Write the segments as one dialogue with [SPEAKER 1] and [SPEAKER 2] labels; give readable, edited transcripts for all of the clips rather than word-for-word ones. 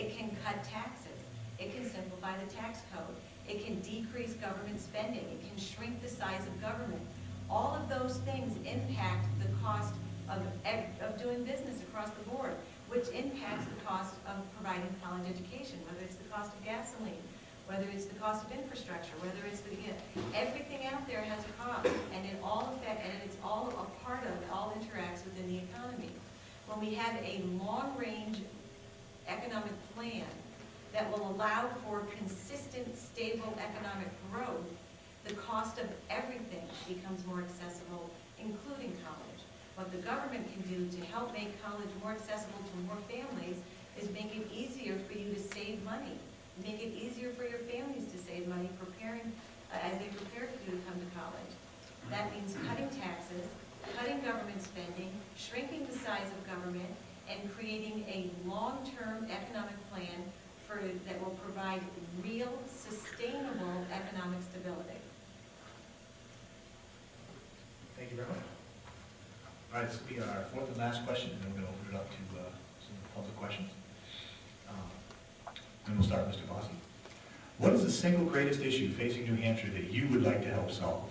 [SPEAKER 1] It can cut taxes. It can simplify the tax code. It can decrease government spending. It can shrink the size of government. All of those things impact the cost of doing business across the board, which impacts the cost of providing college education, whether it's the cost of gasoline, whether it's the cost of infrastructure, whether it's the, everything out there has a cost, and it all affects, and it's all a part of, it all interacts within the economy. When we have a long-range economic plan that will allow for consistent, stable economic growth, the cost of everything becomes more accessible, including college. What the government can do to help make college more accessible to more families is make it easier for you to save money. Make it easier for your families to save money as they prepare for you to come to college. That means cutting taxes, cutting government spending, shrinking the size of government, and creating a long-term economic plan that will provide real, sustainable economic stability.
[SPEAKER 2] Thank you very much. All right, this will be our fourth and last question, and then we're going to open it up to some public questions. And we'll start with Mr. Bosse. What is the single greatest issue facing New Hampshire that you would like to help solve?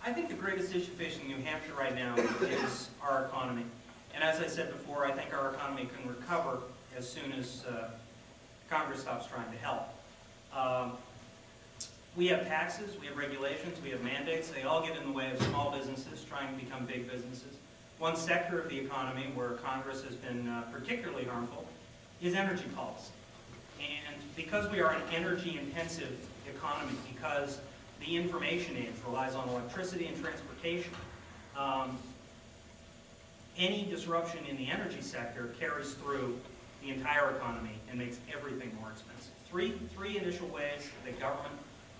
[SPEAKER 3] I think the greatest issue facing New Hampshire right now is our economy. And as I said before, I think our economy can recover as soon as Congress stops trying to help. We have taxes, we have regulations, we have mandates. They all get in the way of small businesses trying to become big businesses. One sector of the economy where Congress has been particularly harmful is energy policy. And because we are an energy-intensive economy, because the information age relies on electricity and transportation, any disruption in the energy sector carries through the entire economy and makes everything more expensive. Three initial ways that government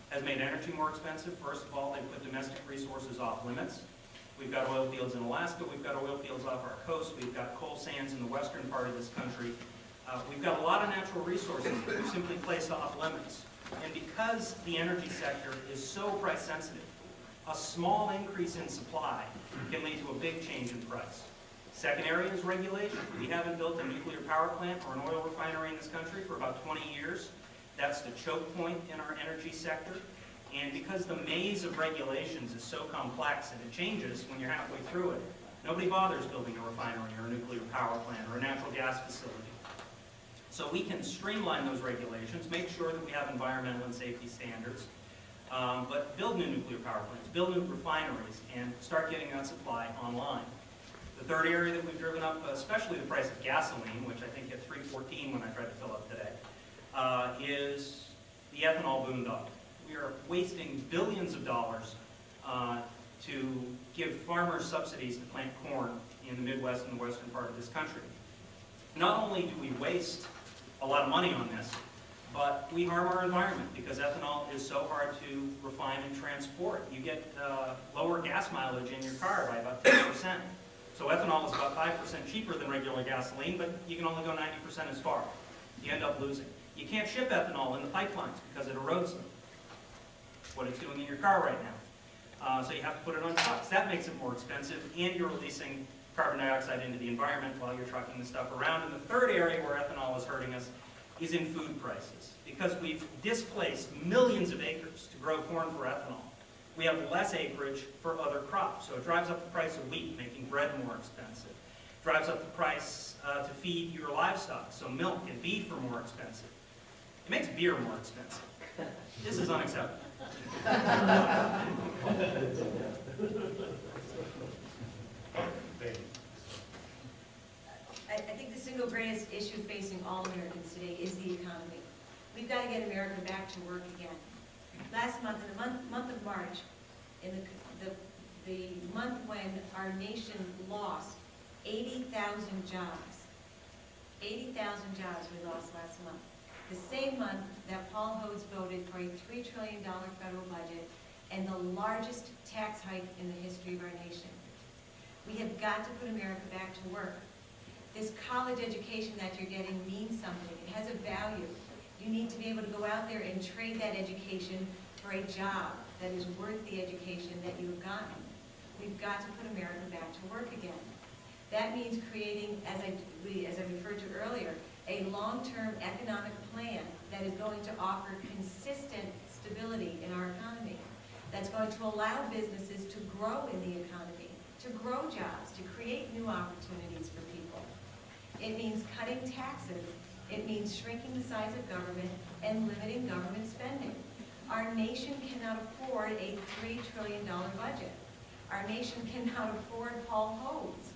[SPEAKER 3] has made energy more expensive. First of all, they put domestic resources off limits. We've got oil fields in Alaska, we've got oil fields off our coast, we've got coal sands in the western part of this country. We've got a lot of natural resources that we've simply placed off limits. And because the energy sector is so price sensitive, a small increase in supply can lead to a big change in price. Second area is regulation. We haven't built a nuclear power plant or an oil refinery in this country for about 20 years. That's the choke point in our energy sector. And because the maze of regulations is so complex and it changes when you're halfway through it, nobody bothers building a refinery or a nuclear power plant or a natural gas facility. So we can streamline those regulations, make sure that we have environmental and safety standards, but build new nuclear power plants, build new refineries, and start getting that supply online. The third area that we've driven up, especially the price of gasoline, which I think hit $3.14 when I tried to fill up today, is the ethanol boondoggle. We are wasting billions of dollars to give farmers subsidies to plant corn in the Midwest and the western part of this country. Not only do we waste a lot of money on this, but we harm our environment because ethanol is so hard to refine and transport. You get lower gas mileage in your car by about 10%. So ethanol is about 5% cheaper than regular gasoline, but you can only go 90% as far. You end up losing. You can't ship ethanol in the pipelines because it erodes them. That's what it's doing in your car right now. So you have to put it on trucks. That makes it more expensive, and you're releasing carbon dioxide into the environment while you're trucking the stuff around. And the third area where ethanol is hurting us is in food prices. Because we've displaced millions of acres to grow corn for ethanol, we have less acreage for other crops. So it drives up the price of wheat, making bread more expensive. It drives up the price to feed your livestock, so milk and beef are more expensive. It makes beer more expensive. This is unacceptable.
[SPEAKER 1] I think the single greatest issue facing all Americans today is the economy. We've got to get America back to work again. Last month, in the month of March, in the month when our nation lost 80,000 jobs. 80,000 jobs we lost last month. The same month that Paul Hodes voted for a $3 trillion federal budget and the largest tax hike in the history of our nation. We have got to put America back to work. This college education that you're getting means something. It has a value. You need to be able to go out there and trade that education for a job that is worth the education that you have gotten. We've got to put America back to work again. That means creating, as I referred to earlier, a long-term economic plan that is going to offer consistent stability in our economy, that's going to allow businesses to grow in the economy, to grow jobs, to create new opportunities for people. It means cutting taxes. It means shrinking the size of government and limiting government spending. Our nation cannot afford a $3 trillion budget. Our nation cannot afford Paul Hodes.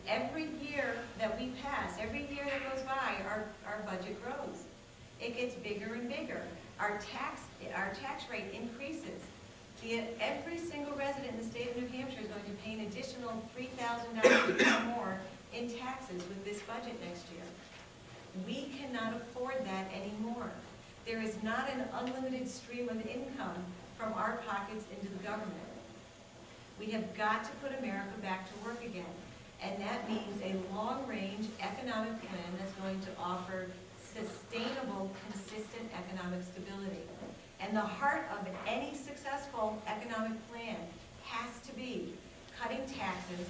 [SPEAKER 1] Every year that we pass, every year that goes by, our budget grows. It gets bigger and bigger. Our tax rate increases. Every single resident in the state of New Hampshire is going to pay an additional $3,000 more in taxes with this budget next year. We cannot afford that anymore. There is not an unlimited stream of income from our pockets into the government. We have got to put America back to work again. And that means a long-range economic plan that's going to offer sustainable, consistent economic stability. And the heart of any successful economic plan has to be cutting taxes,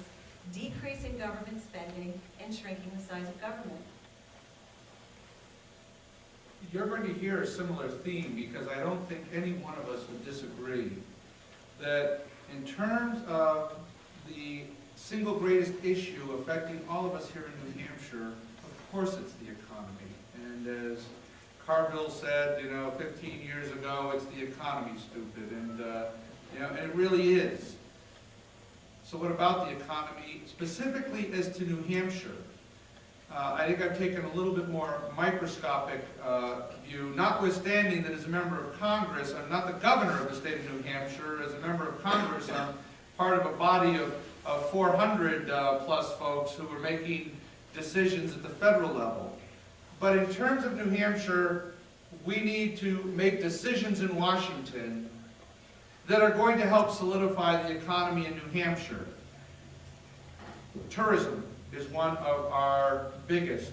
[SPEAKER 1] decreasing government spending, and shrinking the size of government.
[SPEAKER 4] You're going to hear a similar theme, because I don't think any one of us would disagree that in terms of the single greatest issue affecting all of us here in New Hampshire, of course it's the economy. And as Cargill said, 15 years ago, it's the economy, stupid. And, and it really is. So what about the economy, specifically as to New Hampshire? I think I've taken a little bit more microscopic view, notwithstanding that as a member of Congress, I'm not the governor of the state of New Hampshire. As a member of Congress, I'm part of a body of 400 plus folks who are making decisions at the federal level. But in terms of New Hampshire, we need to make decisions in Washington that are going to help solidify the economy in New Hampshire. Tourism is one of our biggest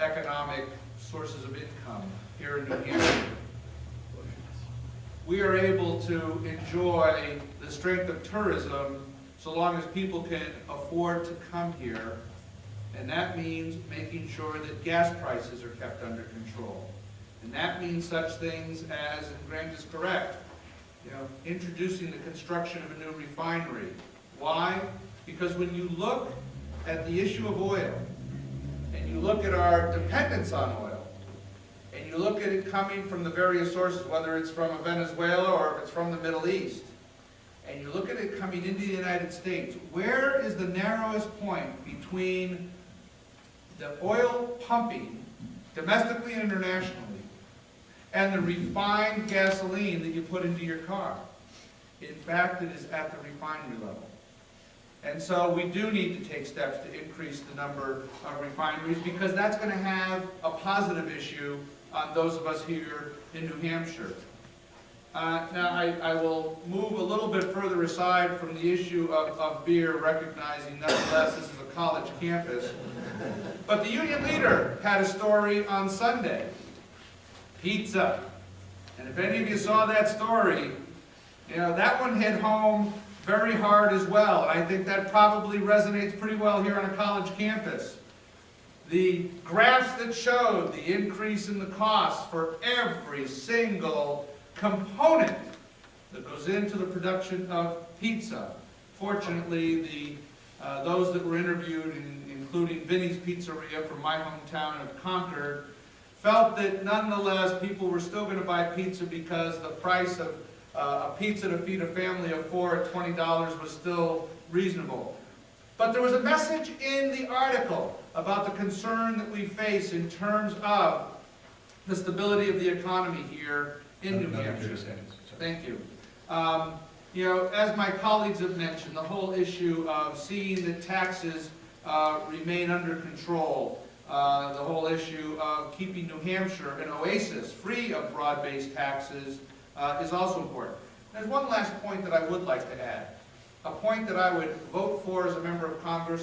[SPEAKER 4] economic sources of income here in New Hampshire. We are able to enjoy the strength of tourism so long as people can afford to come here, and that means making sure that gas prices are kept under control. And that means such things as, and Grant is correct, introducing the construction of a new refinery. Why? Because when you look at the issue of oil, and you look at our dependence on oil, and you look at it coming from the various sources, whether it's from Venezuela or if it's from the Middle East, and you look at it coming into the United States, where is the narrowest point between the oil pumping, domestically and internationally, and the refined gasoline that you put into your car? In fact, it is at the refinery level. And so we do need to take steps to increase the number of refineries, because that's going to have a positive issue on those of us here in New Hampshire. Now, I will move a little bit further aside from the issue of beer, recognizing nonetheless this is a college campus. But the union leader had a story on Sunday. Pizza. And if any of you saw that story, that one hit home very hard as well. And I think that probably resonates pretty well here on a college campus. The graphs that showed the increase in the cost for every single component that goes into the production of pizza. Fortunately, those that were interviewed, including Vinny's Pizzeria from my hometown of Concord, felt that nonetheless people were still going to buy pizza because the price of a pizza to feed a family of 4 at $20 was still reasonable. But there was a message in the article about the concern that we face in terms of the stability of the economy here in New Hampshire. Thank you. As my colleagues have mentioned, the whole issue of seeing that taxes remain under control, the whole issue of keeping New Hampshire an oasis free of broad-based taxes is also important. There's one last point that I would like to add, a point that I would vote for as a member of Congress.